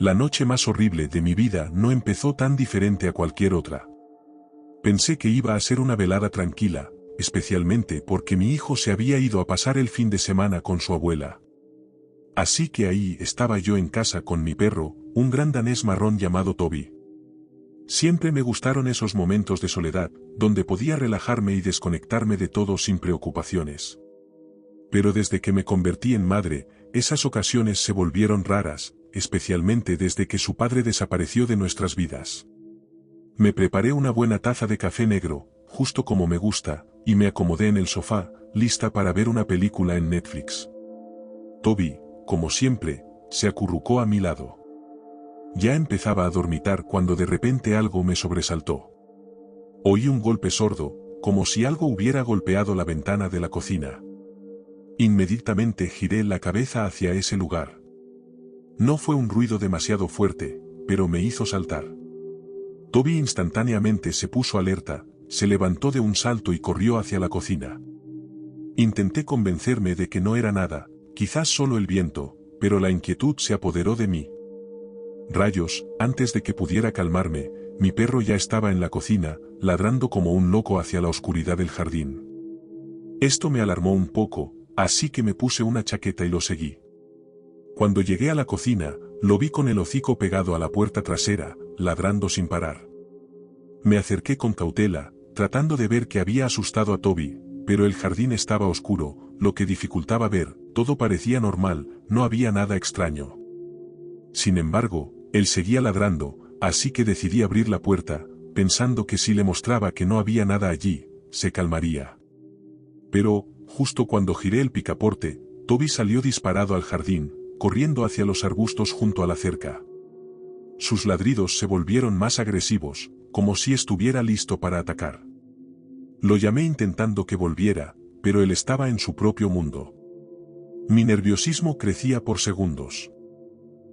La noche más horrible de mi vida no empezó tan diferente a cualquier otra. Pensé que iba a ser una velada tranquila, especialmente porque mi hijo se había ido a pasar el fin de semana con su abuela. Así que ahí estaba yo en casa con mi perro, un gran danés marrón llamado Toby. Siempre me gustaron esos momentos de soledad, donde podía relajarme y desconectarme de todo sin preocupaciones. Pero desde que me convertí en madre, esas ocasiones se volvieron raras, especialmente desde que su padre desapareció de nuestras vidas. Me preparé una buena taza de café negro, justo como me gusta, y me acomodé en el sofá, lista para ver una película en Netflix. Toby, como siempre, se acurrucó a mi lado. Ya empezaba a dormitar cuando de repente algo me sobresaltó. Oí un golpe sordo, como si algo hubiera golpeado la ventana de la cocina. Inmediatamente giré la cabeza hacia ese lugar. No fue un ruido demasiado fuerte, pero me hizo saltar. Toby instantáneamente se puso alerta, se levantó de un salto y corrió hacia la cocina. Intenté convencerme de que no era nada, quizás solo el viento, pero la inquietud se apoderó de mí. Rayos, antes de que pudiera calmarme, mi perro ya estaba en la cocina, ladrando como un loco hacia la oscuridad del jardín. Esto me alarmó un poco, así que me puse una chaqueta y lo seguí. Cuando llegué a la cocina, lo vi con el hocico pegado a la puerta trasera, ladrando sin parar. Me acerqué con cautela, tratando de ver que había asustado a Toby, pero el jardín estaba oscuro, lo que dificultaba ver, todo parecía normal, no había nada extraño. Sin embargo, él seguía ladrando, así que decidí abrir la puerta, pensando que si le mostraba que no había nada allí, se calmaría. Pero, justo cuando giré el picaporte, Toby salió disparado al jardín, corriendo hacia los arbustos junto a la cerca. Sus ladridos se volvieron más agresivos, como si estuviera listo para atacar. Lo llamé intentando que volviera, pero él estaba en su propio mundo. Mi nerviosismo crecía por segundos.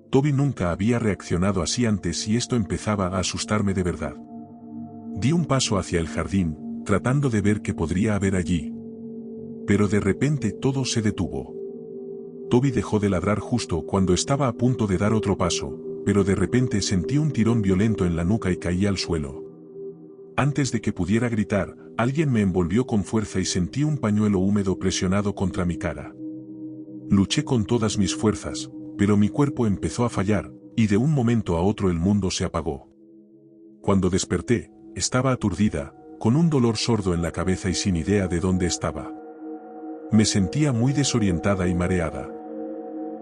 Toby nunca había reaccionado así antes y esto empezaba a asustarme de verdad. Di un paso hacia el jardín, tratando de ver qué podría haber allí. Pero de repente todo se detuvo. Toby dejó de ladrar justo cuando estaba a punto de dar otro paso, pero de repente sentí un tirón violento en la nuca y caí al suelo. Antes de que pudiera gritar, alguien me envolvió con fuerza y sentí un pañuelo húmedo presionado contra mi cara. Luché con todas mis fuerzas, pero mi cuerpo empezó a fallar, y de un momento a otro el mundo se apagó. Cuando desperté, estaba aturdida, con un dolor sordo en la cabeza y sin idea de dónde estaba. Me sentía muy desorientada y mareada.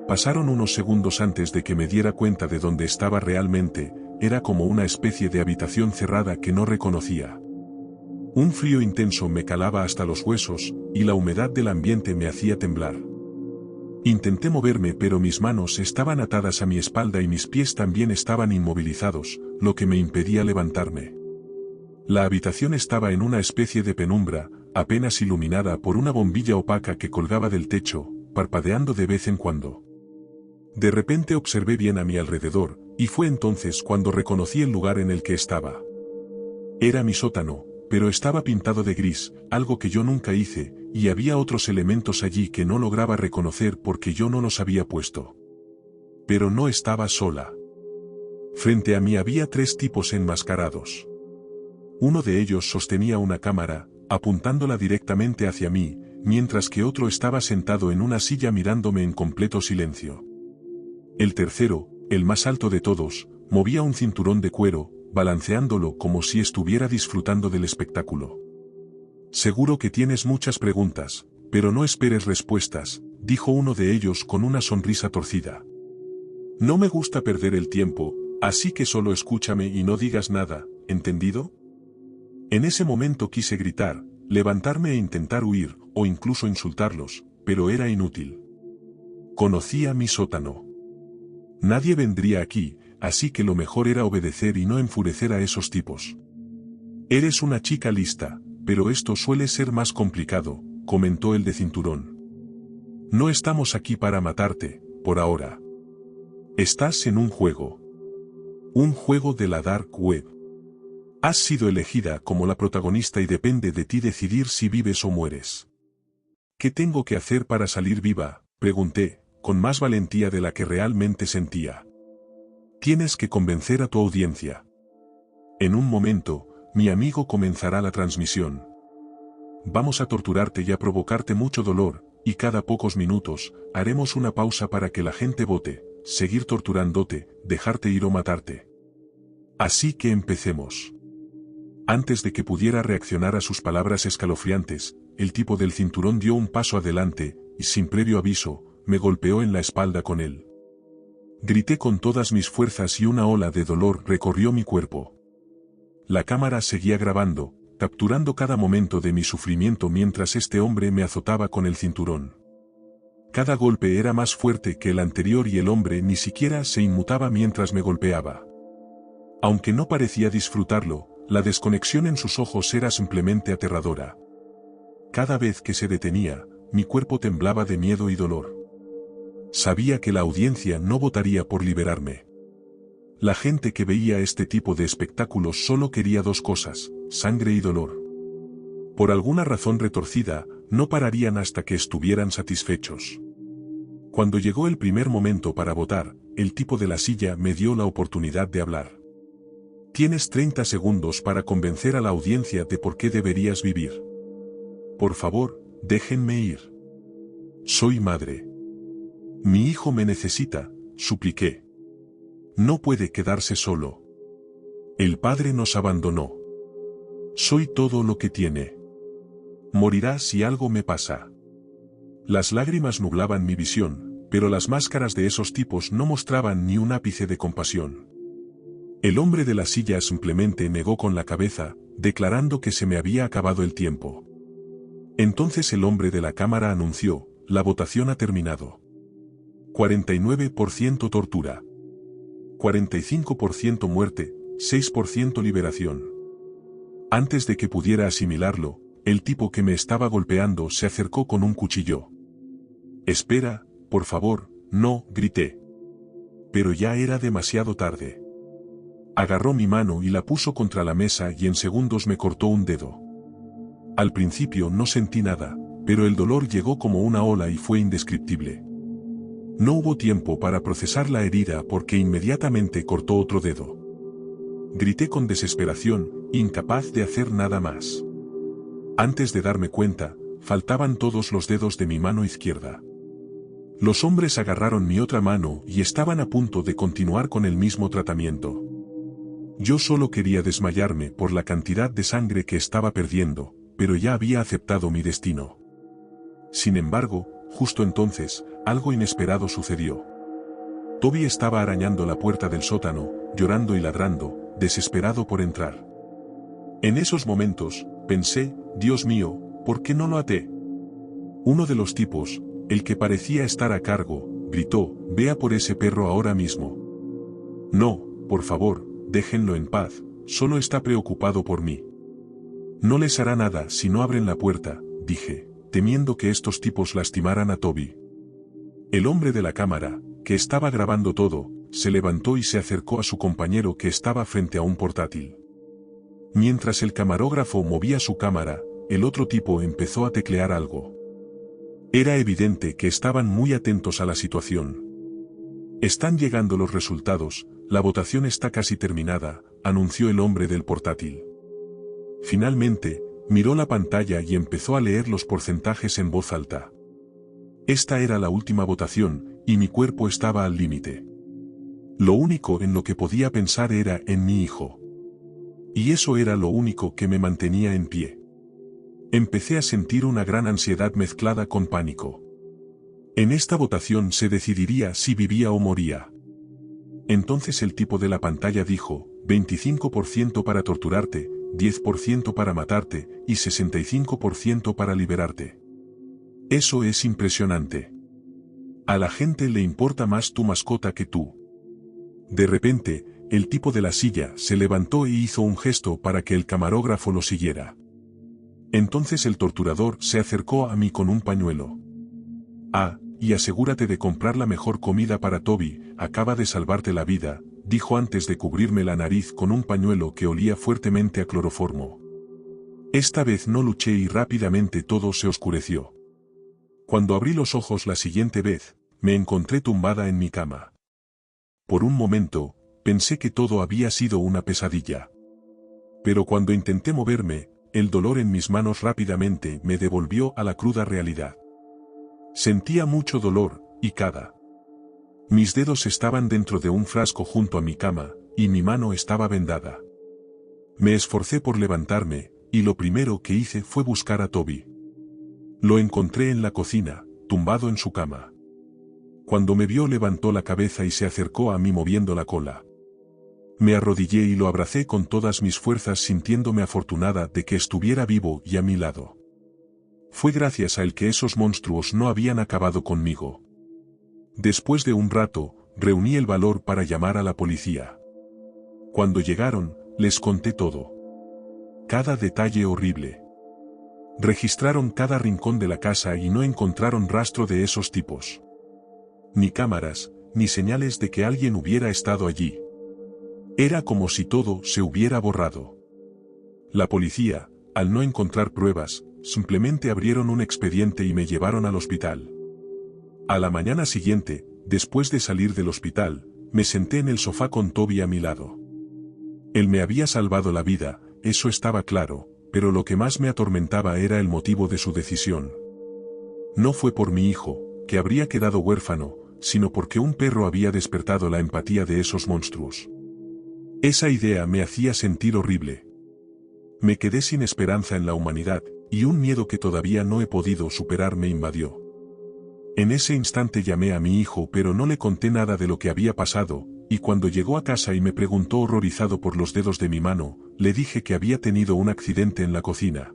Pasaron unos segundos antes de que me diera cuenta de dónde estaba realmente, era como una especie de habitación cerrada que no reconocía. Un frío intenso me calaba hasta los huesos, y la humedad del ambiente me hacía temblar. Intenté moverme pero mis manos estaban atadas a mi espalda y mis pies también estaban inmovilizados, lo que me impedía levantarme. La habitación estaba en una especie de penumbra, apenas iluminada por una bombilla opaca que colgaba del techo, parpadeando de vez en cuando. De repente observé bien a mi alrededor, y fue entonces cuando reconocí el lugar en el que estaba. Era mi sótano, pero estaba pintado de gris, algo que yo nunca hice, y había otros elementos allí que no lograba reconocer porque yo no los había puesto. Pero no estaba sola. Frente a mí había 3 tipos enmascarados. Uno de ellos sostenía una cámara, apuntándola directamente hacia mí, mientras que otro estaba sentado en una silla mirándome en completo silencio. El tercero, el más alto de todos, movía un cinturón de cuero, balanceándolo como si estuviera disfrutando del espectáculo. Seguro que tienes muchas preguntas, pero no esperes respuestas, dijo uno de ellos con una sonrisa torcida. No me gusta perder el tiempo, así que solo escúchame y no digas nada, ¿entendido? En ese momento quise gritar, levantarme e intentar huir, o incluso insultarlos, pero era inútil. Conocía mi sótano. Nadie vendría aquí, así que lo mejor era obedecer y no enfurecer a esos tipos. Eres una chica lista, pero esto suele ser más complicado, comentó el de cinturón. No estamos aquí para matarte, por ahora. Estás en un juego. Un juego de la Dark Web. Has sido elegida como la protagonista y depende de ti decidir si vives o mueres. ¿Qué tengo que hacer para salir viva?, pregunté, con más valentía de la que realmente sentía. Tienes que convencer a tu audiencia. En un momento, mi amigo comenzará la transmisión. Vamos a torturarte y a provocarte mucho dolor, y cada pocos minutos, haremos una pausa para que la gente vote, seguir torturándote, dejarte ir o matarte. Así que empecemos. Antes de que pudiera reaccionar a sus palabras escalofriantes, el tipo del cinturón dio un paso adelante, y sin previo aviso, me golpeó en la espalda con él. Grité con todas mis fuerzas y una ola de dolor recorrió mi cuerpo. La cámara seguía grabando, capturando cada momento de mi sufrimiento mientras este hombre me azotaba con el cinturón. Cada golpe era más fuerte que el anterior y el hombre ni siquiera se inmutaba mientras me golpeaba. Aunque no parecía disfrutarlo, la desconexión en sus ojos era simplemente aterradora. Cada vez que se detenía, mi cuerpo temblaba de miedo y dolor. Sabía que la audiencia no votaría por liberarme. La gente que veía este tipo de espectáculos solo quería dos cosas, sangre y dolor. Por alguna razón retorcida, no pararían hasta que estuvieran satisfechos. Cuando llegó el primer momento para votar, el tipo de la silla me dio la oportunidad de hablar. Tienes 30 segundos para convencer a la audiencia de por qué deberías vivir. Por favor, déjenme ir. Soy madre. Mi hijo me necesita, supliqué. No puede quedarse solo. El padre nos abandonó. Soy todo lo que tiene. Morirá si algo me pasa. Las lágrimas nublaban mi visión, pero las máscaras de esos tipos no mostraban ni un ápice de compasión. El hombre de la silla simplemente negó con la cabeza, declarando que se me había acabado el tiempo. Entonces el hombre de la cámara anunció, la votación ha terminado. 49% tortura. 45% muerte, 6% liberación. Antes de que pudiera asimilarlo, el tipo que me estaba golpeando se acercó con un cuchillo. Espera, por favor, no, grité. Pero ya era demasiado tarde. Agarró mi mano y la puso contra la mesa y en segundos me cortó un dedo. Al principio no sentí nada, pero el dolor llegó como una ola y fue indescriptible. No hubo tiempo para procesar la herida porque inmediatamente cortó otro dedo. Grité con desesperación, incapaz de hacer nada más. Antes de darme cuenta, faltaban todos los dedos de mi mano izquierda. Los hombres agarraron mi otra mano y estaban a punto de continuar con el mismo tratamiento. Yo solo quería desmayarme por la cantidad de sangre que estaba perdiendo, pero ya había aceptado mi destino. Sin embargo, justo entonces, algo inesperado sucedió. Toby estaba arañando la puerta del sótano, llorando y ladrando, desesperado por entrar. En esos momentos, pensé, Dios mío, ¿por qué no lo até? Uno de los tipos, el que parecía estar a cargo, gritó, vea por ese perro ahora mismo. No, por favor, déjenlo en paz, solo está preocupado por mí. No les hará nada si no abren la puerta, dije, temiendo que estos tipos lastimaran a Toby. El hombre de la cámara, que estaba grabando todo, se levantó y se acercó a su compañero que estaba frente a un portátil. Mientras el camarógrafo movía su cámara, el otro tipo empezó a teclear algo. Era evidente que estaban muy atentos a la situación. Están llegando los resultados, la votación está casi terminada, anunció el hombre del portátil. Finalmente, miró la pantalla y empezó a leer los porcentajes en voz alta. Esta era la última votación, y mi cuerpo estaba al límite. Lo único en lo que podía pensar era en mi hijo. Y eso era lo único que me mantenía en pie. Empecé a sentir una gran ansiedad mezclada con pánico. En esta votación se decidiría si vivía o moría. Entonces el tipo de la pantalla dijo, 25% para torturarte, 10% para matarte, y 65% para liberarte. Eso es impresionante. A la gente le importa más tu mascota que tú. De repente, el tipo de la silla se levantó e hizo un gesto para que el camarógrafo lo siguiera. Entonces el torturador se acercó a mí con un pañuelo. Ah, y asegúrate de comprar la mejor comida para Toby, acaba de salvarte la vida, dijo antes de cubrirme la nariz con un pañuelo que olía fuertemente a cloroformo. Esta vez no luché y rápidamente todo se oscureció. Cuando abrí los ojos la siguiente vez, me encontré tumbada en mi cama. Por un momento, pensé que todo había sido una pesadilla. Pero cuando intenté moverme, el dolor en mis manos rápidamente me devolvió a la cruda realidad. Sentía mucho dolor, y mis dedos estaban dentro de un frasco junto a mi cama, y mi mano estaba vendada. Me esforcé por levantarme, y lo primero que hice fue buscar a Toby. Lo encontré en la cocina, tumbado en su cama. Cuando me vio levantó la cabeza y se acercó a mí moviendo la cola. Me arrodillé y lo abracé con todas mis fuerzas sintiéndome afortunada de que estuviera vivo y a mi lado. Fue gracias a él que esos monstruos no habían acabado conmigo. Después de un rato, reuní el valor para llamar a la policía. Cuando llegaron, les conté todo. Cada detalle horrible. Registraron cada rincón de la casa y no encontraron rastro de esos tipos. Ni cámaras, ni señales de que alguien hubiera estado allí. Era como si todo se hubiera borrado. La policía, al no encontrar pruebas, simplemente abrieron un expediente y me llevaron al hospital. A la mañana siguiente, después de salir del hospital, me senté en el sofá con Toby a mi lado. Él me había salvado la vida, eso estaba claro, pero lo que más me atormentaba era el motivo de su decisión. No fue por mi hijo, que habría quedado huérfano, sino porque un perro había despertado la empatía de esos monstruos. Esa idea me hacía sentir horrible. Me quedé sin esperanza en la humanidad, y un miedo que todavía no he podido superar me invadió. En ese instante llamé a mi hijo pero no le conté nada de lo que había pasado, y cuando llegó a casa y me preguntó horrorizado por los dedos de mi mano, le dije que había tenido un accidente en la cocina.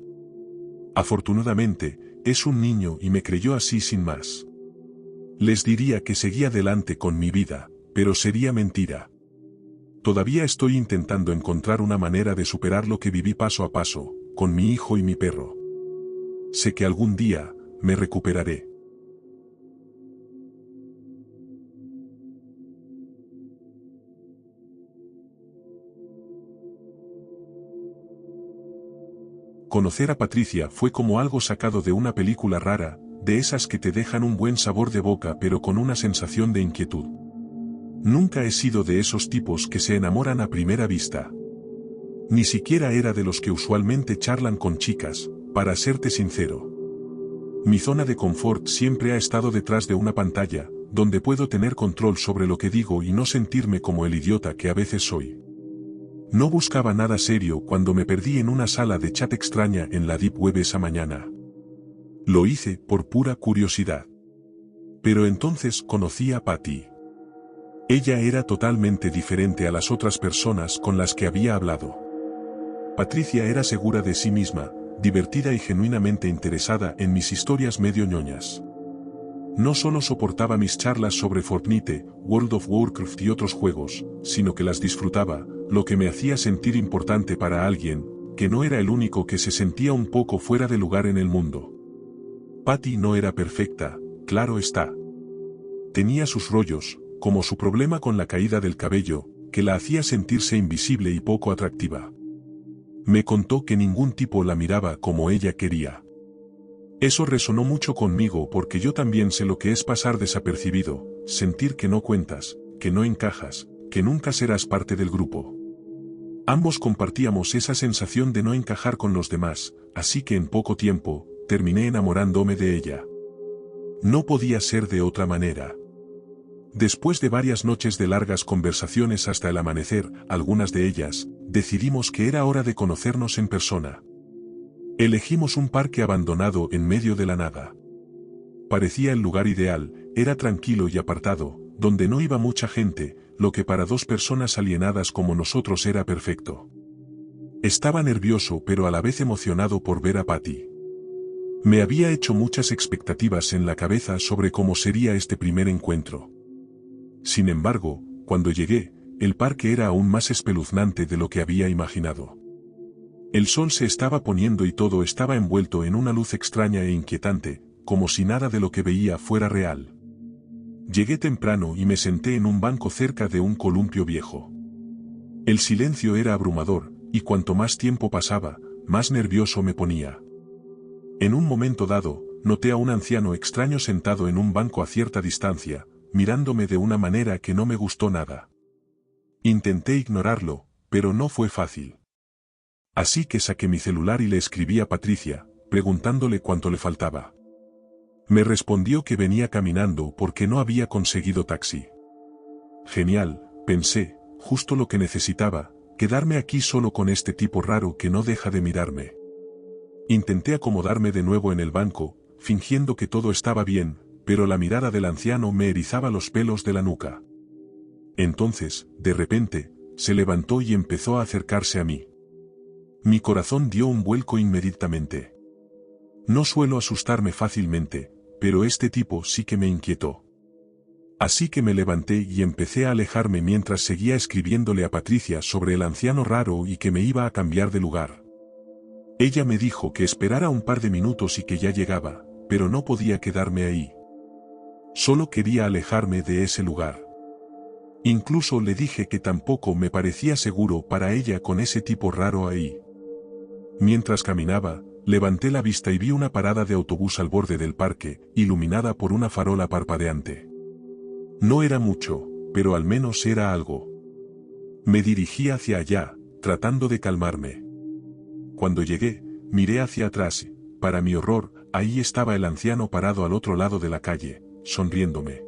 Afortunadamente, es un niño y me creyó así sin más. Les diría que seguía adelante con mi vida, pero sería mentira. Todavía estoy intentando encontrar una manera de superar lo que viví paso a paso, con mi hijo y mi perro. Sé que algún día, me recuperaré. Conocer a Patricia fue como algo sacado de una película rara, de esas que te dejan un buen sabor de boca pero con una sensación de inquietud. Nunca he sido de esos tipos que se enamoran a primera vista. Ni siquiera era de los que usualmente charlan con chicas, para serte sincero. Mi zona de confort siempre ha estado detrás de una pantalla, donde puedo tener control sobre lo que digo y no sentirme como el idiota que a veces soy. No buscaba nada serio cuando me perdí en una sala de chat extraña en la Deep Web esa mañana. Lo hice por pura curiosidad. Pero entonces conocí a Patty. Ella era totalmente diferente a las otras personas con las que había hablado. Patricia era segura de sí misma, divertida y genuinamente interesada en mis historias medio ñoñas. No solo soportaba mis charlas sobre Fortnite, World of Warcraft y otros juegos, sino que las disfrutaba, lo que me hacía sentir importante para alguien, que no era el único que se sentía un poco fuera de lugar en el mundo. Patty no era perfecta, claro está. Tenía sus rollos, como su problema con la caída del cabello, que la hacía sentirse invisible y poco atractiva. Me contó que ningún tipo la miraba como ella quería. Eso resonó mucho conmigo porque yo también sé lo que es pasar desapercibido, sentir que no cuentas, que no encajas, que nunca serás parte del grupo. Ambos compartíamos esa sensación de no encajar con los demás, así que en poco tiempo, terminé enamorándome de ella. No podía ser de otra manera. Después de varias noches de largas conversaciones hasta el amanecer, algunas de ellas, decidimos que era hora de conocernos en persona. Elegimos un parque abandonado en medio de la nada. Parecía el lugar ideal, era tranquilo y apartado, donde no iba mucha gente, lo que para dos personas alienadas como nosotros era perfecto. Estaba nervioso pero a la vez emocionado por ver a Patty. Me había hecho muchas expectativas en la cabeza sobre cómo sería este primer encuentro. Sin embargo, cuando llegué, el parque era aún más espeluznante de lo que había imaginado. El sol se estaba poniendo y todo estaba envuelto en una luz extraña e inquietante, como si nada de lo que veía fuera real. Llegué temprano y me senté en un banco cerca de un columpio viejo. El silencio era abrumador, y cuanto más tiempo pasaba, más nervioso me ponía. En un momento dado, noté a un anciano extraño sentado en un banco a cierta distancia, mirándome de una manera que no me gustó nada. Intenté ignorarlo, pero no fue fácil. Así que saqué mi celular y le escribí a Patricia, preguntándole cuánto le faltaba. Me respondió que venía caminando porque no había conseguido taxi. Genial, pensé, justo lo que necesitaba, quedarme aquí solo con este tipo raro que no deja de mirarme. Intenté acomodarme de nuevo en el banco, fingiendo que todo estaba bien, pero la mirada del anciano me erizaba los pelos de la nuca. Entonces, de repente, se levantó y empezó a acercarse a mí. Mi corazón dio un vuelco inmediatamente. No suelo asustarme fácilmente, pero este tipo sí que me inquietó. Así que me levanté y empecé a alejarme mientras seguía escribiéndole a Patricia sobre el anciano raro y que me iba a cambiar de lugar. Ella me dijo que esperara un par de minutos y que ya llegaba, pero no podía quedarme ahí. Solo quería alejarme de ese lugar. Incluso le dije que tampoco me parecía seguro para ella con ese tipo raro ahí. Mientras caminaba, levanté la vista y vi una parada de autobús al borde del parque, iluminada por una farola parpadeante. No era mucho, pero al menos era algo. Me dirigí hacia allá, tratando de calmarme. Cuando llegué, miré hacia atrás y, para mi horror, ahí estaba el anciano parado al otro lado de la calle, sonriéndome.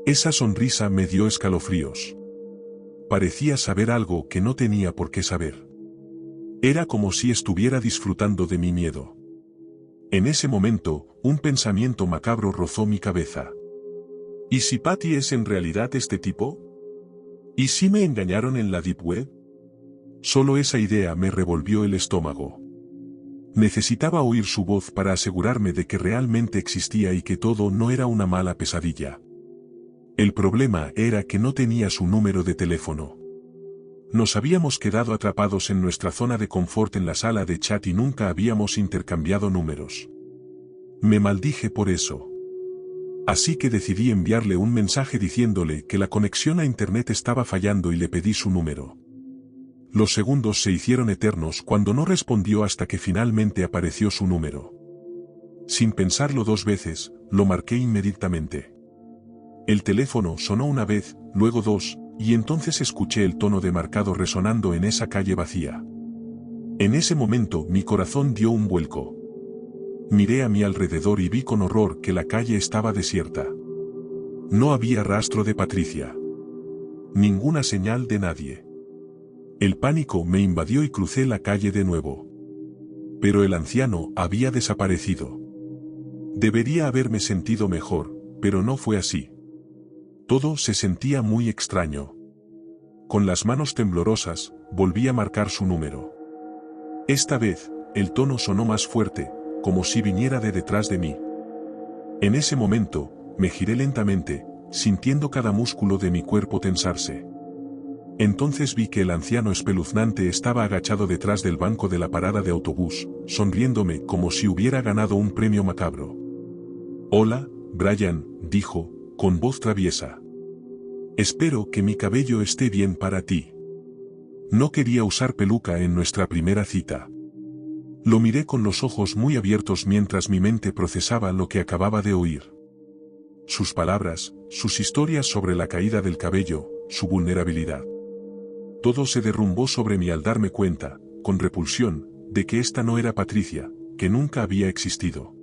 Esa sonrisa me dio escalofríos. Parecía saber algo que no tenía por qué saber. Era como si estuviera disfrutando de mi miedo. En ese momento, un pensamiento macabro rozó mi cabeza. ¿Y si Patty es en realidad este tipo? ¿Y si me engañaron en la Deep Web? Solo esa idea me revolvió el estómago. Necesitaba oír su voz para asegurarme de que realmente existía y que todo no era una mala pesadilla. El problema era que no tenía su número de teléfono. Nos habíamos quedado atrapados en nuestra zona de confort en la sala de chat y nunca habíamos intercambiado números. Me maldije por eso. Así que decidí enviarle un mensaje diciéndole que la conexión a internet estaba fallando y le pedí su número. Los segundos se hicieron eternos cuando no respondió hasta que finalmente apareció su número. Sin pensarlo dos veces, lo marqué inmediatamente. El teléfono sonó una vez, luego dos, y entonces escuché el tono de marcado resonando en esa calle vacía. En ese momento mi corazón dio un vuelco. Miré a mi alrededor y vi con horror que la calle estaba desierta. No había rastro de Patricia. Ninguna señal de nadie. El pánico me invadió y crucé la calle de nuevo. Pero el anciano había desaparecido. Debería haberme sentido mejor, pero no fue así. Todo se sentía muy extraño. Con las manos temblorosas, volví a marcar su número. Esta vez, el tono sonó más fuerte, como si viniera de detrás de mí. En ese momento, me giré lentamente, sintiendo cada músculo de mi cuerpo tensarse. Entonces vi que el anciano espeluznante estaba agachado detrás del banco de la parada de autobús, sonriéndome como si hubiera ganado un premio macabro. «Hola, Brian», dijo, con voz traviesa. «Espero que mi cabello esté bien para ti». No quería usar peluca en nuestra primera cita. Lo miré con los ojos muy abiertos mientras mi mente procesaba lo que acababa de oír. Sus palabras, sus historias sobre la caída del cabello, su vulnerabilidad. Todo se derrumbó sobre mí al darme cuenta, con repulsión, de que esta no era Patricia, que nunca había existido.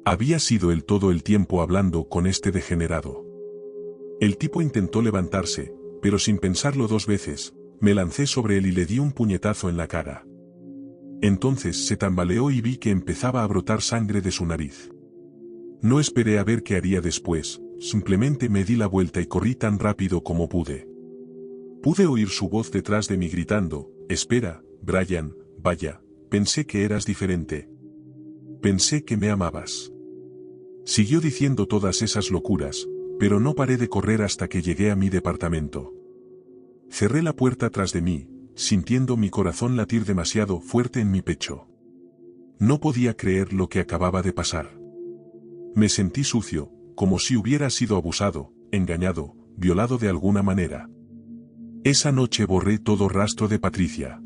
Había sido él todo el tiempo hablando con este degenerado. El tipo intentó levantarse, pero sin pensarlo dos veces, me lancé sobre él y le di un puñetazo en la cara. Entonces se tambaleó y vi que empezaba a brotar sangre de su nariz. No esperé a ver qué haría después, simplemente me di la vuelta y corrí tan rápido como pude. Pude oír su voz detrás de mí gritando, «Espera, Brian, vaya, pensé que eras diferente. Pensé que me amabas». Siguió diciendo todas esas locuras, pero no paré de correr hasta que llegué a mi departamento. Cerré la puerta tras de mí, sintiendo mi corazón latir demasiado fuerte en mi pecho. No podía creer lo que acababa de pasar. Me sentí sucio, como si hubiera sido abusado, engañado, violado de alguna manera. Esa noche borré todo rastro de Patricia.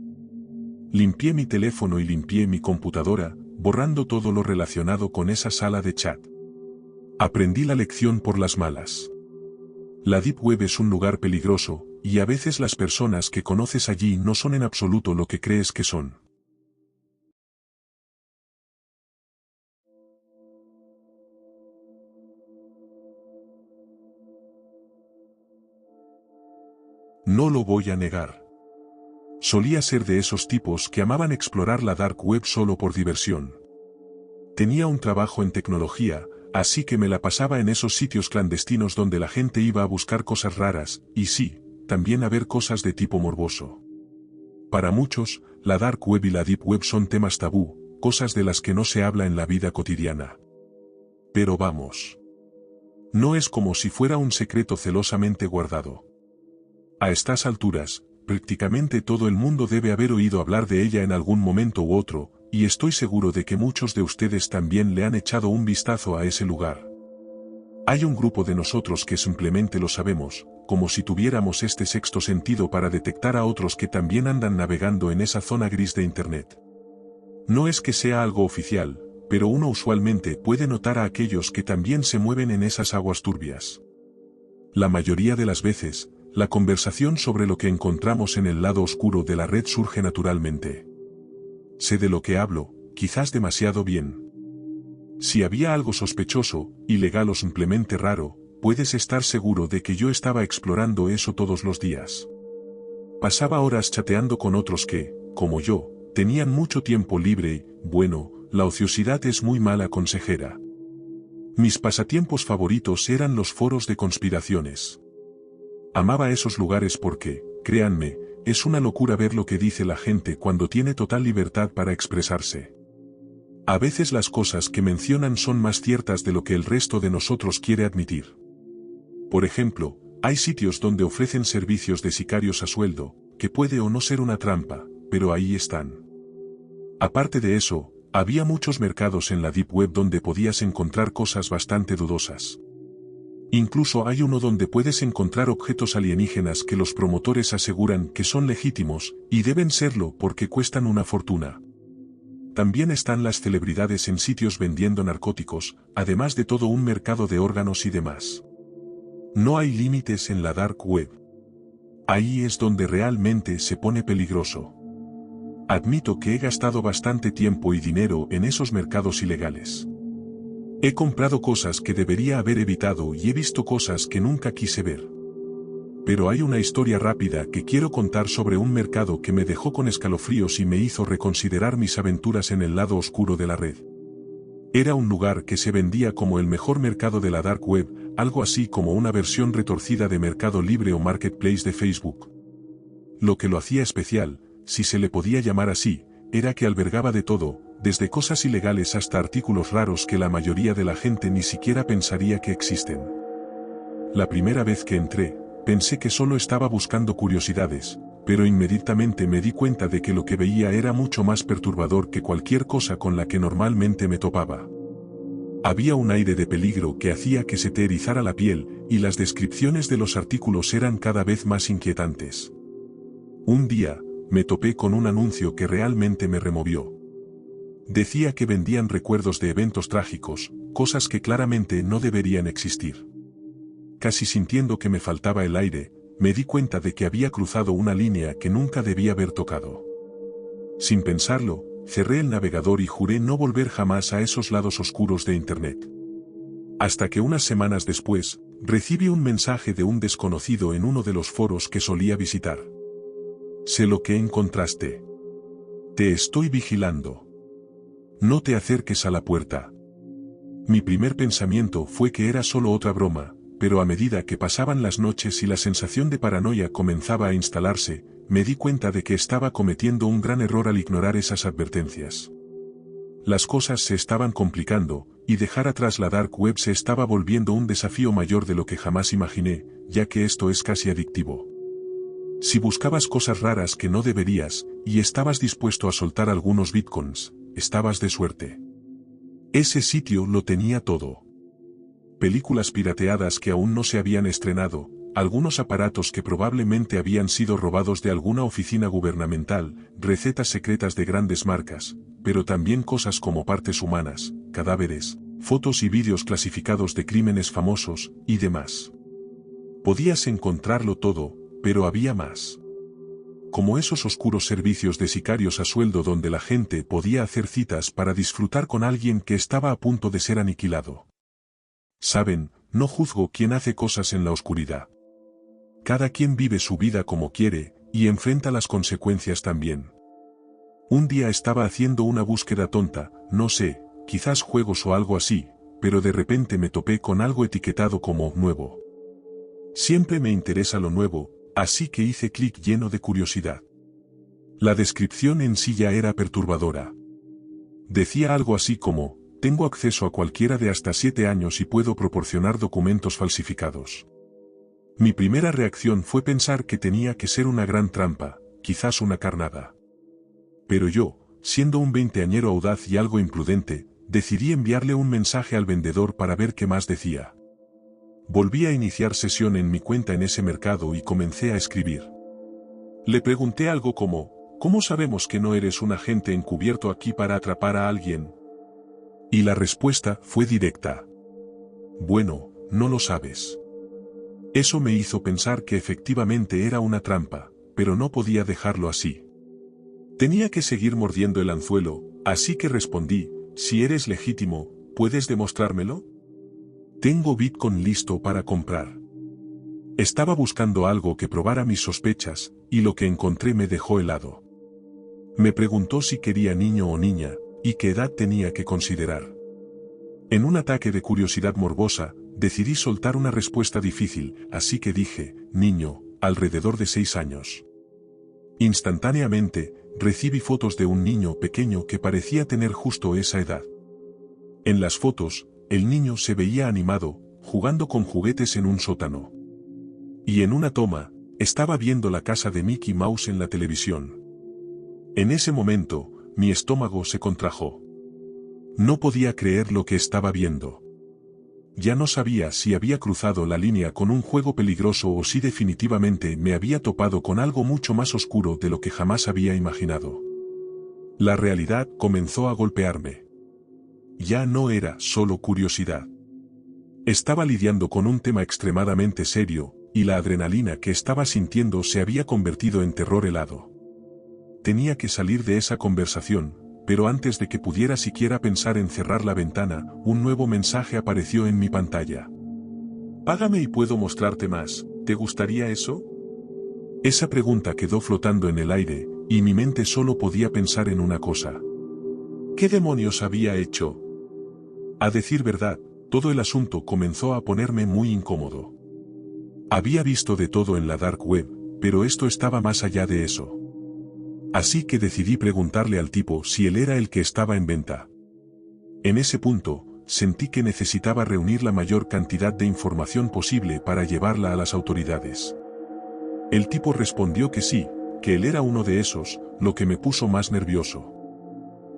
Limpié mi teléfono y limpié mi computadora, borrando todo lo relacionado con esa sala de chat. Aprendí la lección por las malas. La Deep Web es un lugar peligroso, y a veces las personas que conoces allí no son en absoluto lo que crees que son. No lo voy a negar. Solía ser de esos tipos que amaban explorar la dark web solo por diversión. Tenía un trabajo en tecnología, así que me la pasaba en esos sitios clandestinos donde la gente iba a buscar cosas raras, y sí, también a ver cosas de tipo morboso. Para muchos, la dark web y la deep web son temas tabú, cosas de las que no se habla en la vida cotidiana. Pero vamos. No es como si fuera un secreto celosamente guardado. A estas alturas, prácticamente todo el mundo debe haber oído hablar de ella en algún momento u otro, y estoy seguro de que muchos de ustedes también le han echado un vistazo a ese lugar. Hay un grupo de nosotros que simplemente lo sabemos, como si tuviéramos este sexto sentido para detectar a otros que también andan navegando en esa zona gris de Internet. No es que sea algo oficial, pero uno usualmente puede notar a aquellos que también se mueven en esas aguas turbias. La mayoría de las veces, la conversación sobre lo que encontramos en el lado oscuro de la red surge naturalmente. Sé de lo que hablo, quizás demasiado bien. Si había algo sospechoso, ilegal o simplemente raro, puedes estar seguro de que yo estaba explorando eso todos los días. Pasaba horas chateando con otros que, como yo, tenían mucho tiempo libre y, bueno, la ociosidad es muy mala consejera. Mis pasatiempos favoritos eran los foros de conspiraciones. Amaba esos lugares porque, créanme, es una locura ver lo que dice la gente cuando tiene total libertad para expresarse. A veces las cosas que mencionan son más ciertas de lo que el resto de nosotros quiere admitir. Por ejemplo, hay sitios donde ofrecen servicios de sicarios a sueldo, que puede o no ser una trampa, pero ahí están. Aparte de eso, había muchos mercados en la Deep Web donde podías encontrar cosas bastante dudosas. Incluso hay uno donde puedes encontrar objetos alienígenas que los promotores aseguran que son legítimos, y deben serlo porque cuestan una fortuna. También están las celebridades en sitios vendiendo narcóticos, además de todo un mercado de órganos y demás. No hay límites en la dark web. Ahí es donde realmente se pone peligroso. Admito que he gastado bastante tiempo y dinero en esos mercados ilegales. He comprado cosas que debería haber evitado y he visto cosas que nunca quise ver. Pero hay una historia rápida que quiero contar sobre un mercado que me dejó con escalofríos y me hizo reconsiderar mis aventuras en el lado oscuro de la red. Era un lugar que se vendía como el mejor mercado de la dark web, algo así como una versión retorcida de Mercado Libre o Marketplace de Facebook. Lo que lo hacía especial, si se le podía llamar así, era que albergaba de todo, desde cosas ilegales hasta artículos raros que la mayoría de la gente ni siquiera pensaría que existen. La primera vez que entré, pensé que solo estaba buscando curiosidades, pero inmediatamente me di cuenta de que lo que veía era mucho más perturbador que cualquier cosa con la que normalmente me topaba. Había un aire de peligro que hacía que se te erizara la piel, y las descripciones de los artículos eran cada vez más inquietantes. Un día, me topé con un anuncio que realmente me removió. Decía que vendían recuerdos de eventos trágicos, cosas que claramente no deberían existir. Casi sintiendo que me faltaba el aire, me di cuenta de que había cruzado una línea que nunca debía haber tocado. Sin pensarlo, cerré el navegador y juré no volver jamás a esos lados oscuros de Internet. Hasta que unas semanas después, recibí un mensaje de un desconocido en uno de los foros que solía visitar. Sé lo que encontraste. Te estoy vigilando. No te acerques a la puerta. Mi primer pensamiento fue que era solo otra broma, pero a medida que pasaban las noches y la sensación de paranoia comenzaba a instalarse, me di cuenta de que estaba cometiendo un gran error al ignorar esas advertencias. Las cosas se estaban complicando, y dejar atrás la dark web se estaba volviendo un desafío mayor de lo que jamás imaginé, ya que esto es casi adictivo. Si buscabas cosas raras que no deberías, y estabas dispuesto a soltar algunos bitcoins, estabas de suerte. Ese sitio lo tenía todo. Películas pirateadas que aún no se habían estrenado, algunos aparatos que probablemente habían sido robados de alguna oficina gubernamental, recetas secretas de grandes marcas, pero también cosas como partes humanas, cadáveres, fotos y vídeos clasificados de crímenes famosos, y demás. Podías encontrarlo todo, pero había más. Como esos oscuros servicios de sicarios a sueldo donde la gente podía hacer citas para disfrutar con alguien que estaba a punto de ser aniquilado. Saben, no juzgo quién hace cosas en la oscuridad. Cada quien vive su vida como quiere, y enfrenta las consecuencias también. Un día estaba haciendo una búsqueda tonta, no sé, quizás juegos o algo así, pero de repente me topé con algo etiquetado como nuevo. Siempre me interesa lo nuevo, así que hice clic lleno de curiosidad. La descripción en sí ya era perturbadora. Decía algo así como, tengo acceso a cualquiera de hasta 7 años y puedo proporcionar documentos falsificados. Mi primera reacción fue pensar que tenía que ser una gran trampa, quizás una carnada. Pero yo, siendo un veinteañero audaz y algo imprudente, decidí enviarle un mensaje al vendedor para ver qué más decía. Volví a iniciar sesión en mi cuenta en ese mercado y comencé a escribir. Le pregunté algo como, ¿cómo sabemos que no eres un agente encubierto aquí para atrapar a alguien? Y la respuesta fue directa. Bueno, no lo sabes. Eso me hizo pensar que efectivamente era una trampa, pero no podía dejarlo así. Tenía que seguir mordiendo el anzuelo, así que respondí, si eres legítimo, ¿puedes demostrármelo? Tengo Bitcoin listo para comprar. Estaba buscando algo que probara mis sospechas, y lo que encontré me dejó helado. Me preguntó si quería niño o niña, y qué edad tenía que considerar. En un ataque de curiosidad morbosa, decidí soltar una respuesta difícil, así que dije, niño, alrededor de 6 años. Instantáneamente, recibí fotos de un niño pequeño que parecía tener justo esa edad. En las fotos, el niño se veía animado, jugando con juguetes en un sótano. Y en una toma, estaba viendo la casa de Mickey Mouse en la televisión. En ese momento, mi estómago se contrajo. No podía creer lo que estaba viendo. Ya no sabía si había cruzado la línea con un juego peligroso o si definitivamente me había topado con algo mucho más oscuro de lo que jamás había imaginado. La realidad comenzó a golpearme. Ya no era solo curiosidad. Estaba lidiando con un tema extremadamente serio, y la adrenalina que estaba sintiendo se había convertido en terror helado. Tenía que salir de esa conversación, pero antes de que pudiera siquiera pensar en cerrar la ventana, un nuevo mensaje apareció en mi pantalla. Págame y puedo mostrarte más, ¿te gustaría eso? Esa pregunta quedó flotando en el aire, y mi mente solo podía pensar en una cosa. ¿Qué demonios había hecho? A decir verdad, todo el asunto comenzó a ponerme muy incómodo. Había visto de todo en la dark web, pero esto estaba más allá de eso. Así que decidí preguntarle al tipo si él era el que estaba en venta. En ese punto, sentí que necesitaba reunir la mayor cantidad de información posible para llevarla a las autoridades. El tipo respondió que sí, que él era uno de esos, lo que me puso más nervioso.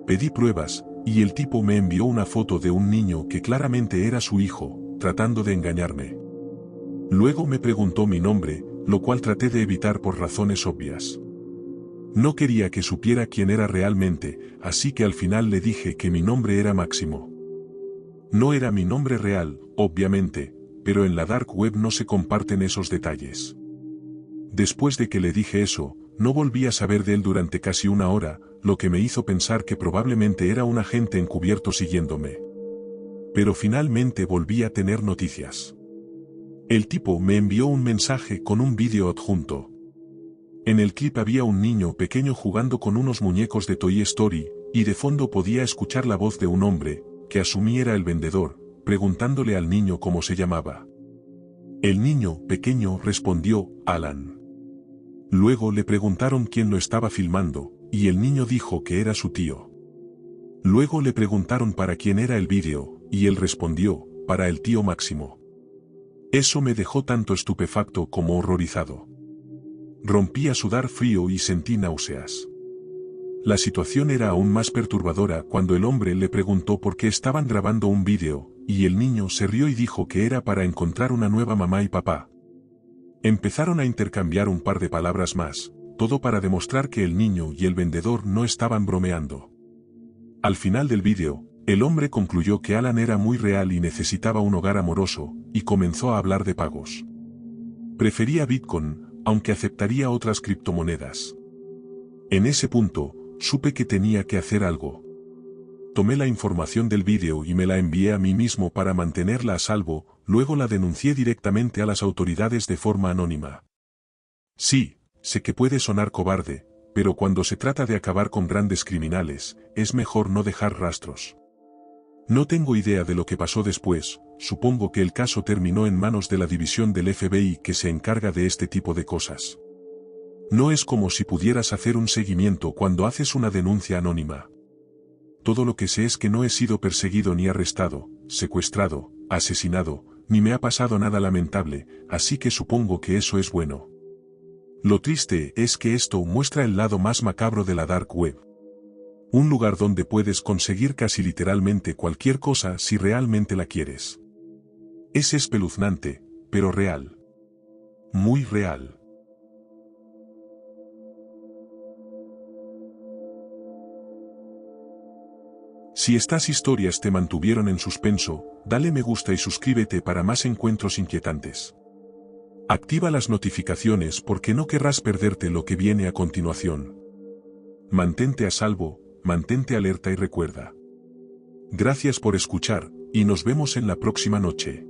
Pedí pruebas, y el tipo me envió una foto de un niño que claramente era su hijo, tratando de engañarme. Luego me preguntó mi nombre, lo cual traté de evitar por razones obvias. No quería que supiera quién era realmente, así que al final le dije que mi nombre era Máximo. No era mi nombre real, obviamente, pero en la dark web no se comparten esos detalles. Después de que le dije eso, no volví a saber de él durante casi una hora, lo que me hizo pensar que probablemente era un agente encubierto siguiéndome. Pero finalmente volví a tener noticias. El tipo me envió un mensaje con un vídeo adjunto. En el clip había un niño pequeño jugando con unos muñecos de Toy Story, y de fondo podía escuchar la voz de un hombre, que asumí era el vendedor, preguntándole al niño cómo se llamaba. El niño pequeño respondió, Alan. Luego le preguntaron quién lo estaba filmando, y el niño dijo que era su tío. Luego le preguntaron para quién era el vídeo, y él respondió, para el tío Máximo. Eso me dejó tanto estupefacto como horrorizado. Rompí a sudar frío y sentí náuseas. La situación era aún más perturbadora cuando el hombre le preguntó por qué estaban grabando un vídeo, y el niño se rió y dijo que era para encontrar una nueva mamá y papá. Empezaron a intercambiar un par de palabras más, todo para demostrar que el niño y el vendedor no estaban bromeando. Al final del vídeo, el hombre concluyó que Alan era muy real y necesitaba un hogar amoroso, y comenzó a hablar de pagos. Prefería Bitcoin, aunque aceptaría otras criptomonedas. En ese punto, supe que tenía que hacer algo. Tomé la información del vídeo y me la envié a mí mismo para mantenerla a salvo, luego la denuncié directamente a las autoridades de forma anónima. Sí, sé que puede sonar cobarde, pero cuando se trata de acabar con grandes criminales, es mejor no dejar rastros. No tengo idea de lo que pasó después, supongo que el caso terminó en manos de la división del FBI que se encarga de este tipo de cosas. No es como si pudieras hacer un seguimiento cuando haces una denuncia anónima. Todo lo que sé es que no he sido perseguido ni arrestado, secuestrado, asesinado, ni me ha pasado nada lamentable, así que supongo que eso es bueno. Lo triste es que esto muestra el lado más macabro de la Dark Web. Un lugar donde puedes conseguir casi literalmente cualquier cosa si realmente la quieres. Es espeluznante, pero real. Muy real. Si estas historias te mantuvieron en suspenso, dale me gusta y suscríbete para más encuentros inquietantes. Activa las notificaciones porque no querrás perderte lo que viene a continuación. Mantente a salvo, mantente alerta y recuerda. Gracias por escuchar, y nos vemos en la próxima noche.